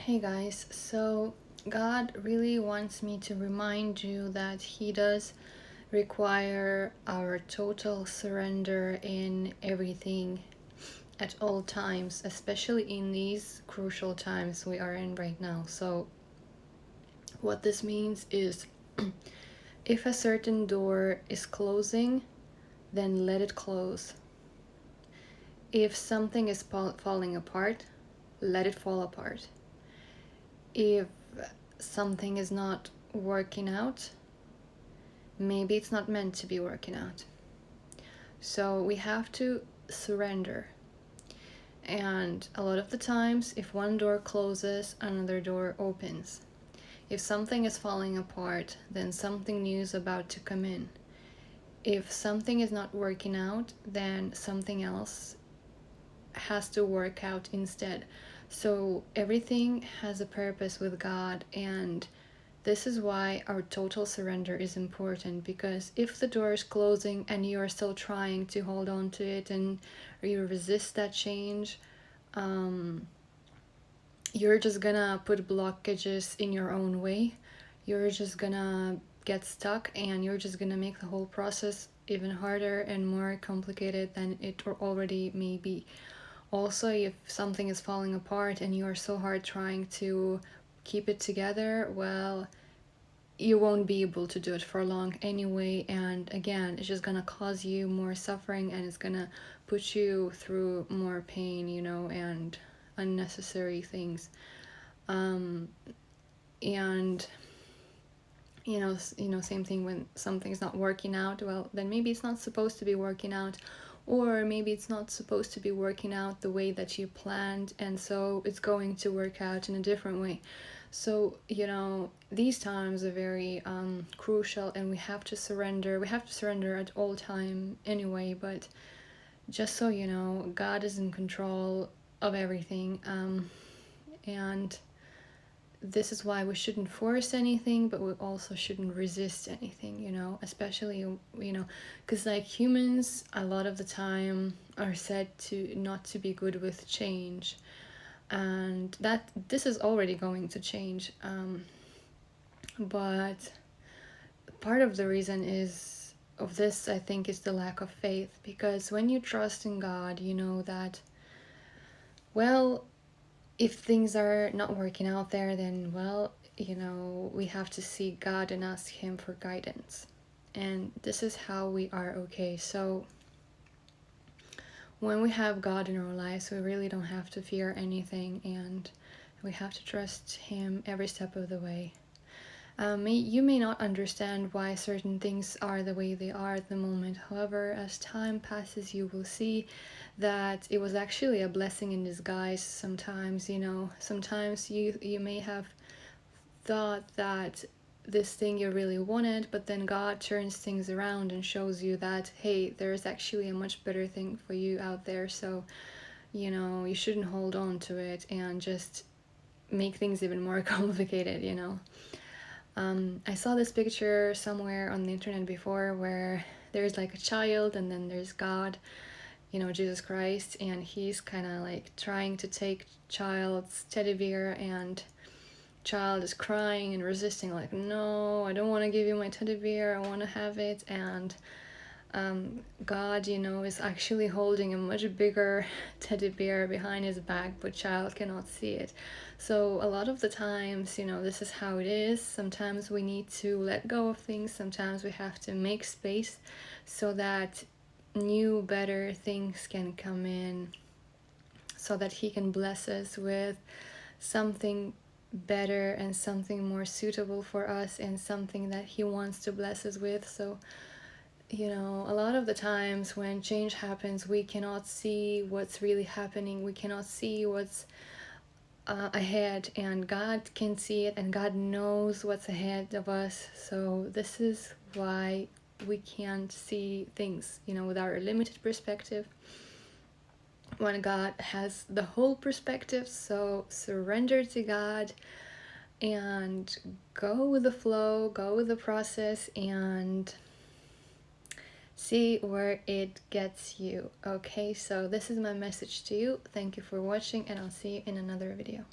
Hey guys, so God really wants me to remind you that He does require our total surrender in everything at all times, especially in these crucial times we are in right now. So, what this means is if a certain door is closing, then let it close. If something is falling apart, let it fall apart. If something is not working out, maybe it's not meant to be working out. So we have to surrender. And a lot of the times, if one door closes, another door opens. If something is falling apart, then something new is about to come in. If something is not working out, then something else has to work out instead. So everything has a purpose with God, and this is why our total surrender is important, because if the door is closing and you are still trying to hold on to it and you resist that change, you're just gonna put blockages in your own way. You're just gonna get stuck, and you're just gonna make the whole process even harder and more complicated than it already may be. Also, if something is falling apart and you are so hard trying to keep it together, well, you won't be able to do it for long anyway, and again, it's just gonna cause you more suffering, and it's gonna put you through more pain, and unnecessary things. And same thing when something's not working out, well, then maybe it's not supposed to be working out, or maybe it's not supposed to be working out the way that you planned, and so it's going to work out in a different way. So these times are very crucial, and we have to surrender at all time anyway. But just so you know, God is in control of everything, and this is why we shouldn't force anything, but we also shouldn't resist anything, especially, because like humans a lot of the time are said to not to be good with change, and that this is already going to change, but part of the reason is of this, I think, is the lack of faith, because when you trust in God, you know that, well, if things are not working out there, then, well, we have to seek God and ask Him for guidance. And this is how we are okay. So when we have God in our lives, we really don't have to fear anything, and we have to trust Him every step of the way. You may not understand why certain things are the way they are at the moment. However, as time passes, you will see that it was actually a blessing in disguise. Sometimes, sometimes you may have thought that this thing you really wanted, but then God turns things around and shows you that, hey, there's actually a much better thing for you out there. So, you shouldn't hold on to it and just make things even more complicated. I saw this picture somewhere on the internet before where there's like a child, and then there's God, Jesus Christ, and he's kind of like trying to take child's teddy bear, and child is crying and resisting, like, no, I don't want to give you my teddy bear, I want to have it. And God, is actually holding a much bigger teddy bear behind his back, but child cannot see it. So a lot of the times, this is how it is. Sometimes we need to let go of things. Sometimes we have to make space so that new, better things can come in, so that He can bless us with something better and something more suitable for us, and something that He wants to bless us with. So a lot of the times when change happens, we cannot see what's really happening. We cannot see what's ahead, and God can see it, and God knows what's ahead of us. So this is why we can't see things, with our limited perspective, when God has the whole perspective. So surrender to God and go with the flow, go with the process, and see where it gets you. Okay, so this is my message to you. Thank you for watching, and I'll see you in another video.